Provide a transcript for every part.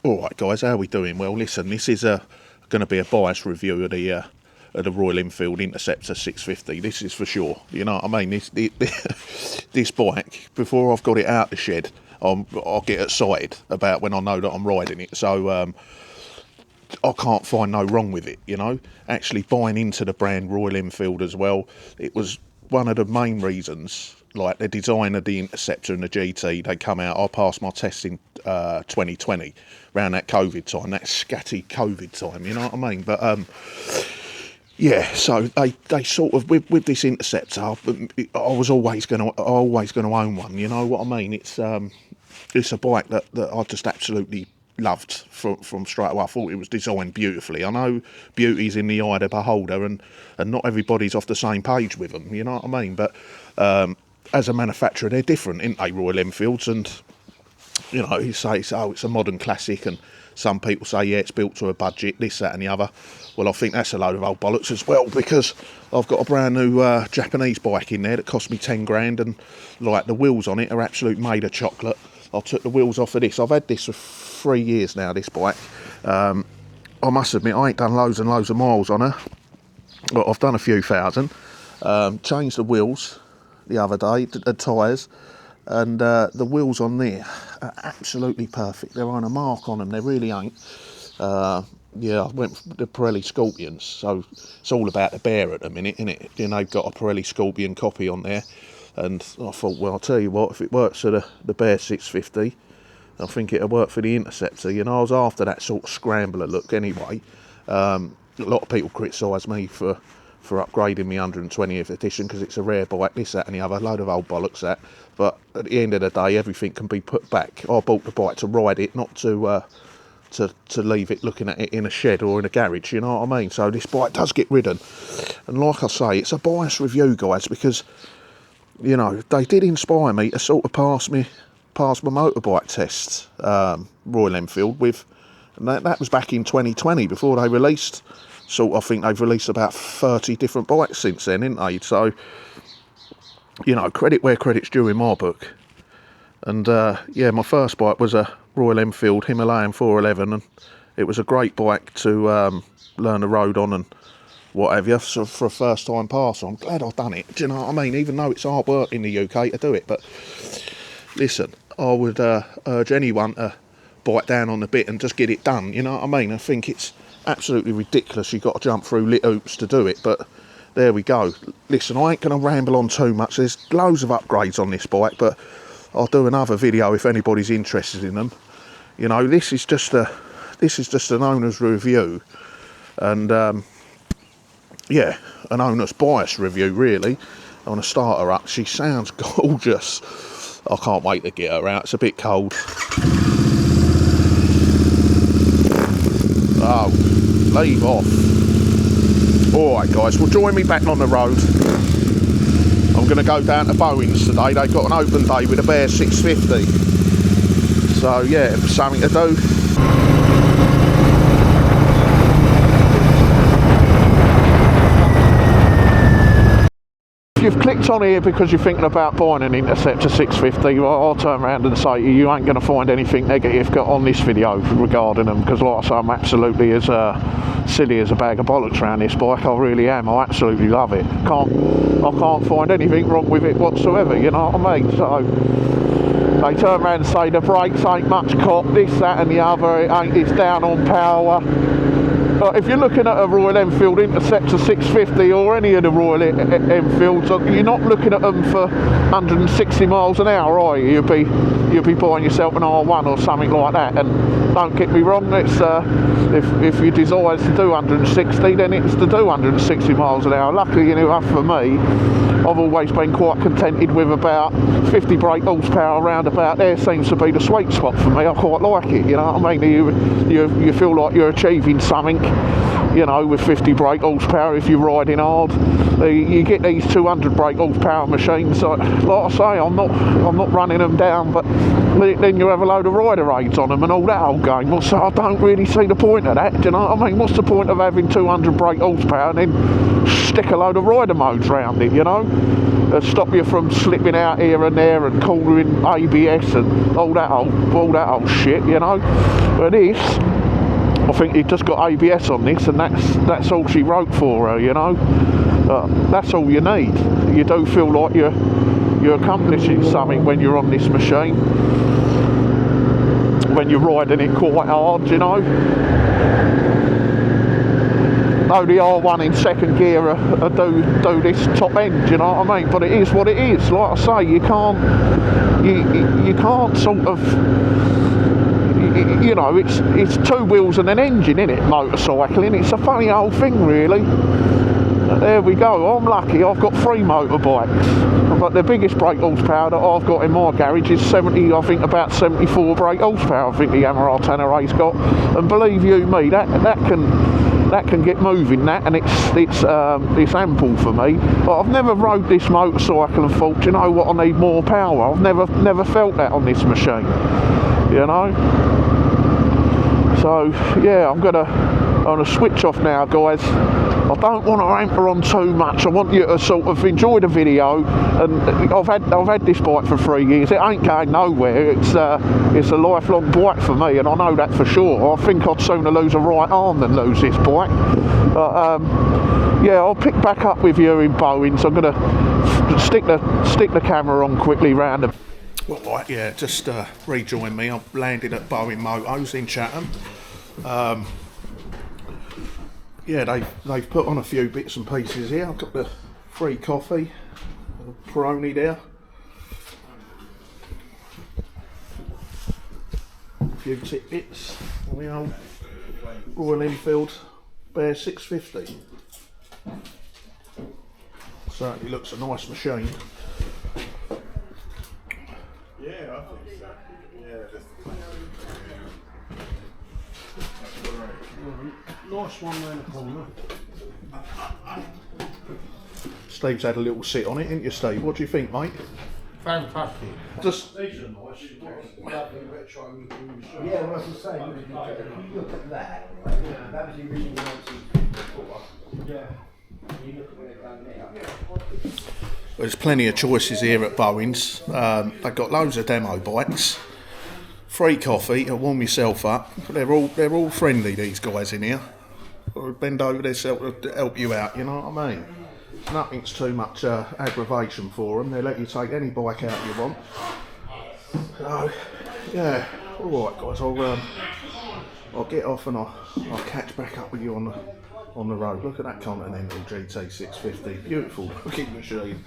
Alright guys, how are we doing? Well listen, this is going to be a biased review of the Royal Enfield Interceptor 650, this is for sure. You know what I mean? This bike, before I've got it out the shed, I'll get excited about when I know that I'm riding it. So I can't find no wrong with it, you know. Actually buying into the brand Royal Enfield as well, it was one of the main reasons. Like the design of the Interceptor and the GT, they come out. I passed my test in 2020, around that COVID time, that scatty COVID time, you know what I mean? But yeah, so they sort of with this Interceptor, I was always going to own one. You know what I mean? It's a bike that I just absolutely loved from straight away. I thought it was designed beautifully. I know beauty's in the eye of the beholder, and not everybody's off the same page with them. You know what I mean? But as a manufacturer, they're different, aren't they, Royal Enfields? And you know, you say, oh, it's a modern classic, and some people say, yeah, it's built to a budget, this, that and the other. Well, I think that's a load of old bollocks as well, because I've got a brand new Japanese bike in there that cost me 10 grand, and like the wheels on it are absolute made of chocolate. I took the wheels off of this. I've had this for 3 years now, this bike. I must admit, I ain't done loads and loads of miles on her, but I've done a few thousand. Changed the wheels the other day, the tyres, and the wheels on there are absolutely perfect. There aren't a mark on them, there really ain't. Yeah, I went for the Pirelli Scorpions, so it's all about the bear at the minute, innit? You know, they've got a Pirelli Scorpion copy on there, and I thought, well, I'll tell you what, if it works for the Bear 650, I think it'll work for the Interceptor. You know, I was after that sort of scrambler look anyway. A lot of people criticise me for upgrading my 120th edition because it's a rare bike, this, that and the other, load of old bollocks that. But at the end of the day, everything can be put back. I bought the bike to ride it, not to leave it looking at it in a shed or in a garage, you know what I mean? So this bike does get ridden. And like I say, it's a biased review, guys, because, you know, they did inspire me to sort of pass my motorbike test, Royal Enfield, with, and that was back in 2020, before they released. So I think they've released about 30 different bikes since then, haven't they? So, you know, credit where credit's due in my book. And yeah, my first bike was a Royal Enfield Himalayan 411, and it was a great bike to learn the road on and what have you, so for a first time passer. I'm glad I've done it, do you know what I mean? Even though it's hard work in the UK to do it. But listen, I would urge anyone to bite down on the bit and just get it done, you know what I mean? I think it's absolutely ridiculous you've got to jump through lit hoops to do it, but there we go. Listen, I ain't going to ramble on too much. There's loads of upgrades on this bike, but I'll do another video if anybody's interested in them. You know, this is just an owner's review, and yeah, an owner's bias review really. I want to start her up. She sounds gorgeous. I can't wait to get her out. It's a bit cold. Oh, leave off. Alright guys, well, join me back on the road. I'm going to go down to Bowens today. They've got an open day with a Bear 650. So yeah, something to do. If you've clicked on here because you're thinking about buying an Interceptor 650, well, I'll turn around and say to you, you ain't going to find anything negative on this video regarding them, because like I say, I'm absolutely as silly as a bag of bollocks around this bike. I really am. I absolutely love it. I can't find anything wrong with it whatsoever, you know what I mean? So they turn around and say the brakes ain't much cop, this, that and the other, it's down on power. But if you're looking at a Royal Enfield Interceptor 650 or any of the Royal Enfields, you're not looking at them for 160 miles an hour, are you? You'll be buying yourself an R1 or something like that. And don't get me wrong, it's if your desire is to do 160, then it's to do 160 miles an hour. Luckily enough for me, I've always been quite contented with about 50 brake horsepower around about there. Seems to be the sweet spot for me. I quite like it, you know what I mean? You feel like you're achieving something, you know, with 50 brake horsepower if you're riding hard. You get these 200 brake horsepower machines, so, like I say, I'm not running them down, but then you have a load of rider aids on them and all that old game. So I don't really see the point of that, do you know what I mean? What's the point of having 200 brake horsepower and then stick a load of rider modes around it, you know? stop you from slipping out here and there and cornering ABS and all that old shit, you know. But this, I think you've just got ABS on this, and that's all she wrote for her, you know. That's all you need. You do feel like you're accomplishing something when you're on this machine, when you're riding it quite hard, you know. Though the R1 in second gear do this top end, you know what I mean? But it is what it is. Like I say, you can't sort of, you know, it's two wheels and an engine, in it, motorcycling. It's a funny old thing, really. There we go. I'm lucky. I've got 3 motorbikes, but the biggest brake horsepower that I've got in my garage is 70. I think about 74 brake horsepower. I think the Yamaha 10RA's got, and believe you me, that can get moving. That, and it's ample for me. But I've never rode this motorcycle and thought, you know what, I need more power. I've never felt that on this machine, you know. So yeah, I'm gonna switch off now, guys. I don't want to hamper on too much. I want you to sort of enjoy the video. And I've had this bike for 3 years. It ain't going nowhere. It's a lifelong bike for me, and I know that for sure. I think I'd sooner lose a right arm than lose this bike. But yeah, I'll pick back up with you in Bowen. So I'm gonna stick the camera on quickly round the. Well, right, yeah, just rejoin me. I've landed at Bowen Motos in Chatham. Yeah, they've put on a few bits and pieces here. I've got the free coffee, a Peroni there, a few tidbits on the old Royal Enfield Bear 650. Certainly looks a nice machine. Yeah, I think so. Yeah. Nice one round the corner. Steve's had a little sit on it, ain't you, Steve? What do you think, mate? Fantastic. Just. These are nice. Yeah, well, as I say, if you look at that, right, that was the original 1954. Yeah. You look at where they've done now. There's plenty of choices here at Bowen's. They've got loads of demo bikes. Free coffee to warm yourself up. They're all friendly, these guys in here. Bend over themselves to help you out, you know what I mean? Nothing's too much aggravation for them. They let you take any bike out you want. So yeah, all right, guys. I'll get off and I'll catch back up with you on the road. Look at that Continental GT 650. Beautiful looking machine.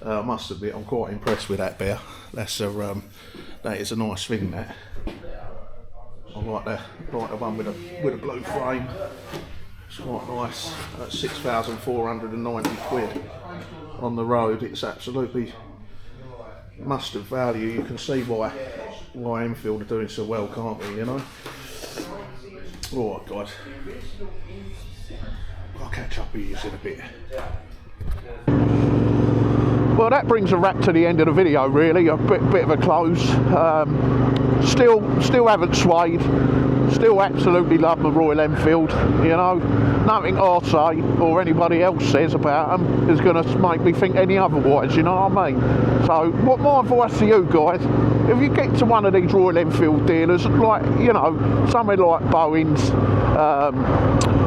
I must admit, I'm quite impressed with that bear. That is a nice thing, that. I like the one with a blue frame. It's quite nice. At 6,490 quid on the road, it's absolutely must-have value. You can see why Enfield are doing so well, can't you? You know. All right, guys. I'll catch up with you in a bit. Well, that brings a wrap to the end of the video, really. A bit of a close. Still haven't swayed. Still absolutely love my Royal Enfield. You know, nothing I say or anybody else says about them is going to make me think any otherwise. You know what I mean? So, what my advice to you guys: if you get to one of these Royal Enfield dealers, like, you know, somewhere like Bowen's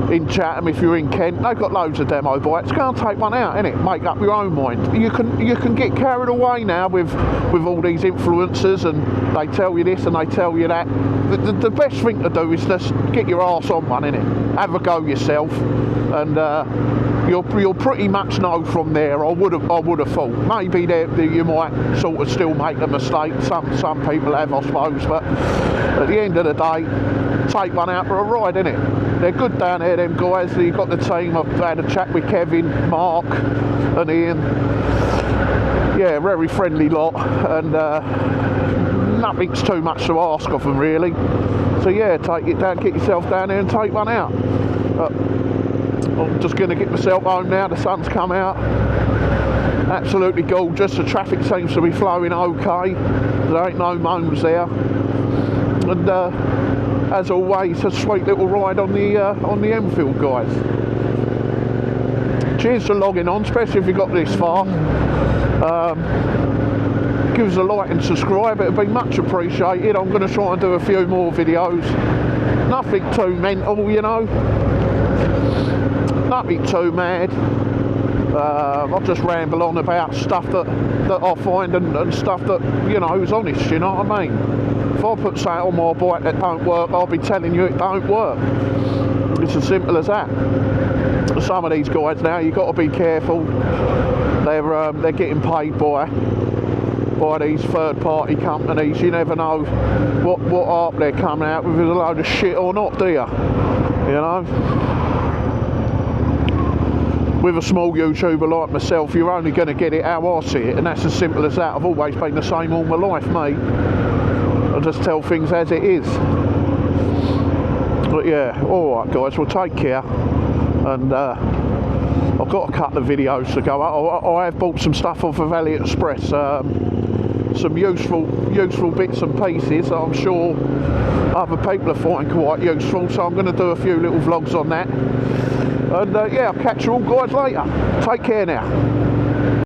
in Chatham, if you're in Kent, they've got loads of demo bikes. Go and take one out, innit? Make up your own mind. You can get carried away now with all these influencers, and they tell you this and they tell you that. The best thing to do is just get your arse on one, innit? Have a go yourself, and you'll pretty much know from there. I would have thought maybe you might sort of still make a mistake. Some people have, I suppose, but at the end of the day, take one out for a ride, innit? They're good down there, them guys. You've got the team. I've had a chat with Kevin, Mark, and Ian. Yeah, very friendly lot, and nothing's too much to ask of them, really. So yeah, take it down, get yourself down there and take one out. I'm just going to get myself home now. The sun's come out. Absolutely gorgeous. The traffic seems to be flowing okay. There ain't no moans there. And as always, a sweet little ride on the Enfield, guys. cheers for logging on, especially if you got this far. Give us a like and subscribe, it'd be much appreciated. I'm going to try and do a few more videos. Nothing too mental, you know. Nothing too mad. I'll just ramble on about stuff that I find and stuff that, you know, is honest, you know what I mean? If I put something on my bike that don't work, I'll be telling you it don't work. It's as simple as that. Some of these guys now, you've got to be careful. They're getting paid by these third-party companies. You never know what art they're coming out with, is a load of shit or not, do you? You know? With a small YouTuber like myself, you're only going to get it how I see it, and that's as simple as that. I've always been the same all my life, mate. I just tell things as it is. But yeah, alright guys, well take care. And I've got a couple of videos to go out. I have bought some stuff off of AliExpress, some useful bits and pieces that I'm sure other people are finding quite useful, so I'm going to do a few little vlogs on that. And yeah, I'll catch you all guys later. Take care now.